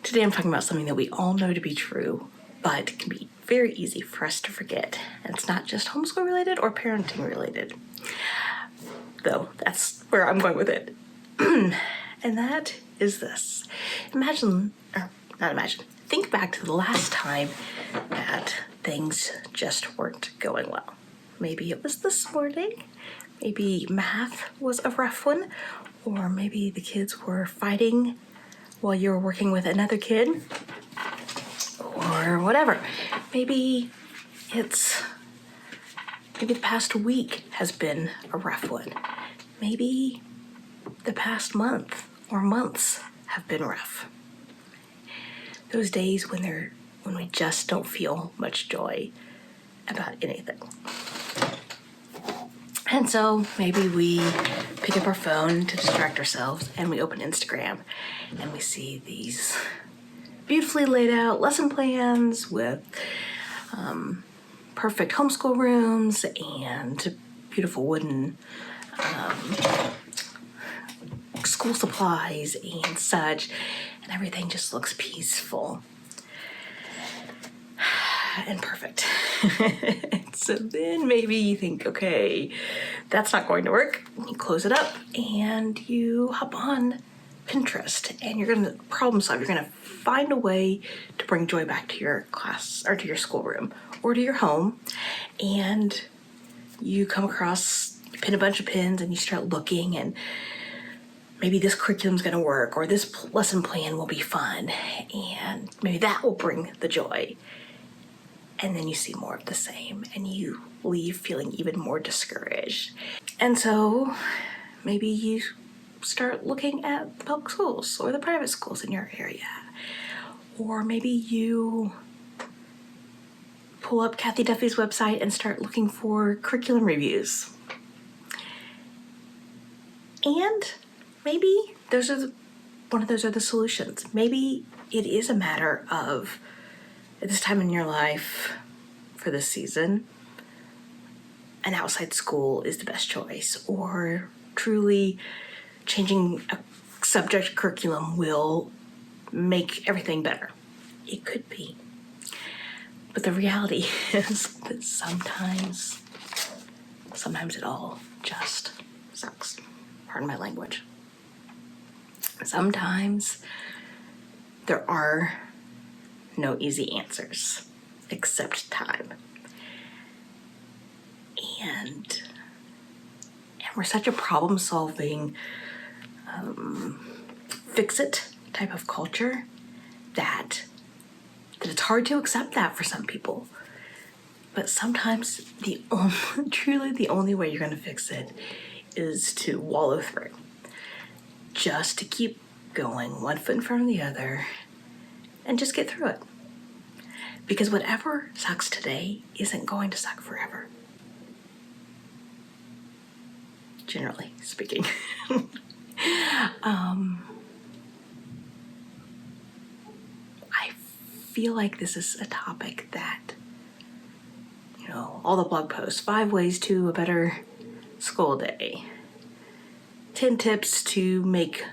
Today I'm talking about something that we all know to be true, but can be very easy for us to forget. And it's not just homeschool related or parenting related, though that's where I'm going with it. And that is this. Think back to the last time that things just weren't going well. Maybe it was this morning, maybe math was a rough one, or maybe the kids were fighting while you were working with another kid, or whatever. Maybe the past week has been a rough one. Maybe the past month or months have been rough. Those days when we just don't feel much joy about anything. And so maybe we pick up our phone to distract ourselves and we open Instagram and we see these beautifully laid out lesson plans with perfect homeschool rooms and beautiful wooden school supplies and such, and everything just looks peaceful and perfect. So then maybe you think, okay, that's not going to work. You close it up and you hop on Pinterest and you're going to problem solve. You're going to find a way to bring joy back to your class or to your schoolroom or to your home. And you come across, you pin a bunch of pins and you start looking, and maybe this curriculum's going to work, or this lesson plan will be fun, and maybe that will bring the joy. And then you see more of the same and you leave feeling even more discouraged. And so maybe you start looking at the public schools or the private schools in your area. Or maybe you pull up Kathy Duffy's website and start looking for curriculum reviews. And maybe one of those are the solutions. Maybe it is a matter of, at this time in your life, for this season, an outside school is the best choice, or truly changing a subject curriculum will make everything better. It could be. But the reality is that sometimes it all just sucks. Pardon my language. Sometimes there are no easy answers except time. And we're such a problem-solving, fix-it type of culture that it's hard to accept that for some people. But sometimes truly the only way you're going to fix it is to wallow through. Just to keep going one foot in front of the other and just get through it. Because whatever sucks today isn't going to suck forever. Generally speaking. I feel like this is a topic that, all the blog posts, 5 ways to a better school day, 10 tips to make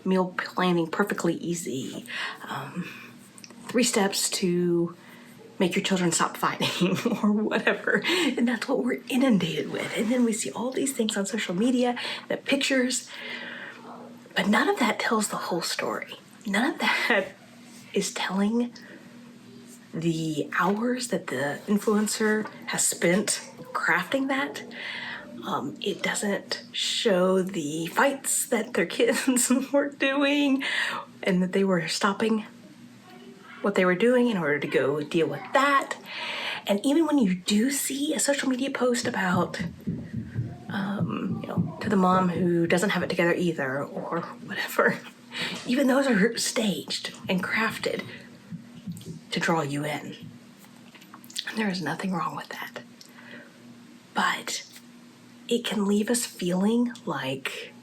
meal planning perfectly easy, 3 steps to make your children stop fighting, or whatever. And that's what we're inundated with. And then we see all these things on social media, the pictures, but none of that tells the whole story. None of that is telling the hours that the influencer has spent crafting that. It doesn't show the fights that their kids were doing and that they were stopping what they were doing in order to go deal with that. And even when you do see a social media post about, to the mom who doesn't have it together either, or whatever, even those are staged and crafted to draw you in. And there is nothing wrong with that. But it can leave us feeling like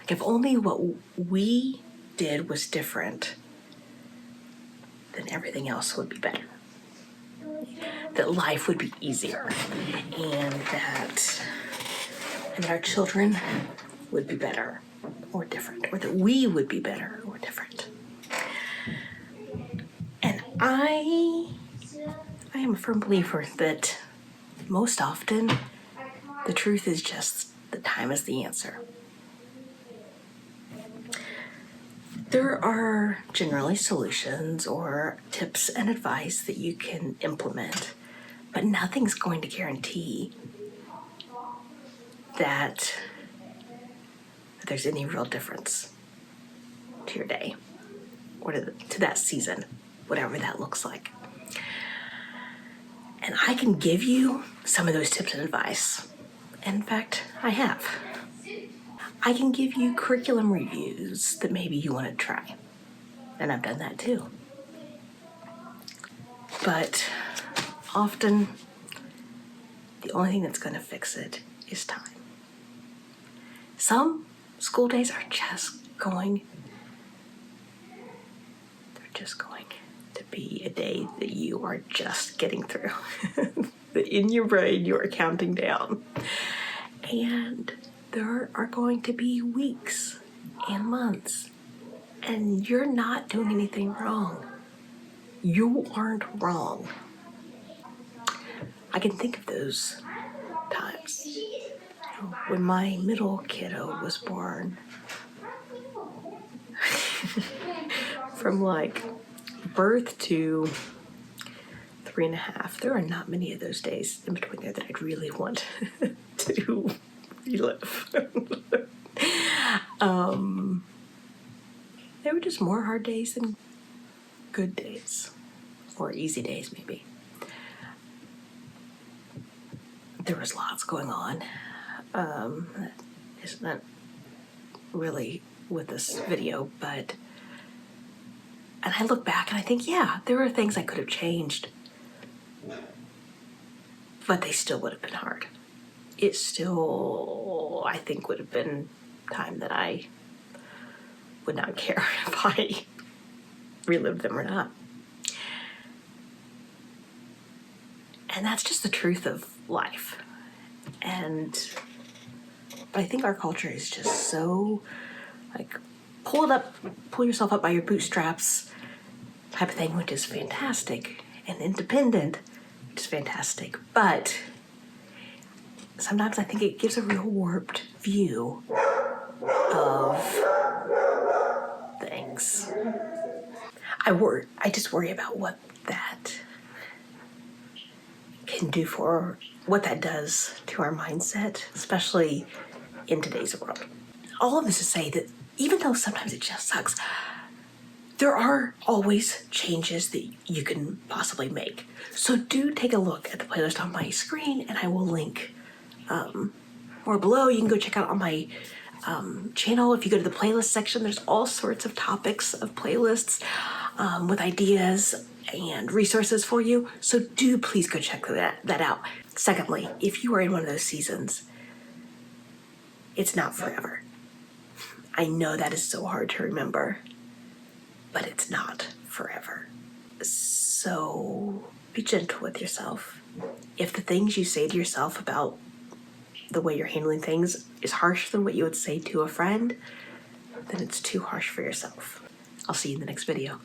if only what we did was different, then everything else would be better. That life would be easier, and that our children would be better or different, or that we would be better or different. I am a firm believer that most often the truth is just that time is the answer. There are generally solutions or tips and advice that you can implement, but nothing's going to guarantee that there's any real difference to your day or to that season, whatever that looks like. And I can give you some of those tips and advice. In fact, I have. I can give you curriculum reviews that maybe you want to try. And I've done that too. But often, the only thing that's going to fix it is time. Some school days are just going to be a day that you are just getting through. That in your brain, you are counting down. And there are going to be weeks and months, and you're not doing anything wrong. You aren't wrong. I can think of those times. When my middle kiddo was born, from like birth to 3.5, there are not many of those days in between there that I'd really want to relive. There were just more hard days than good days, or easy days maybe. There was lots going on. It's not really with this video, but, and I look back and I think, yeah, there were things I could have changed, but they still would have been hard. It still, I think, would have been time that I would not care if I relived them or not. And that's just the truth of life. But I think our culture is just so, like, pull yourself up by your bootstraps type of thing, which is fantastic, and independent, which is fantastic. But sometimes I think it gives a real warped view of things. I just worry about what that can do for, what that does to our mindset, especially in today's world. All of this to say that even though sometimes it just sucks, there are always changes that you can possibly make. So do take a look at the playlist on my screen, and I will link or below. You can go check out on my channel. If you go to the playlist section, there's all sorts of topics of playlists with ideas and resources for you. So do please go check that out. Secondly, if you are in one of those seasons, it's not forever. I know that is so hard to remember, but it's not forever. So be gentle with yourself. If the things you say to yourself about the way you're handling things is harsher than what you would say to a friend, then it's too harsh for yourself. I'll see you in the next video.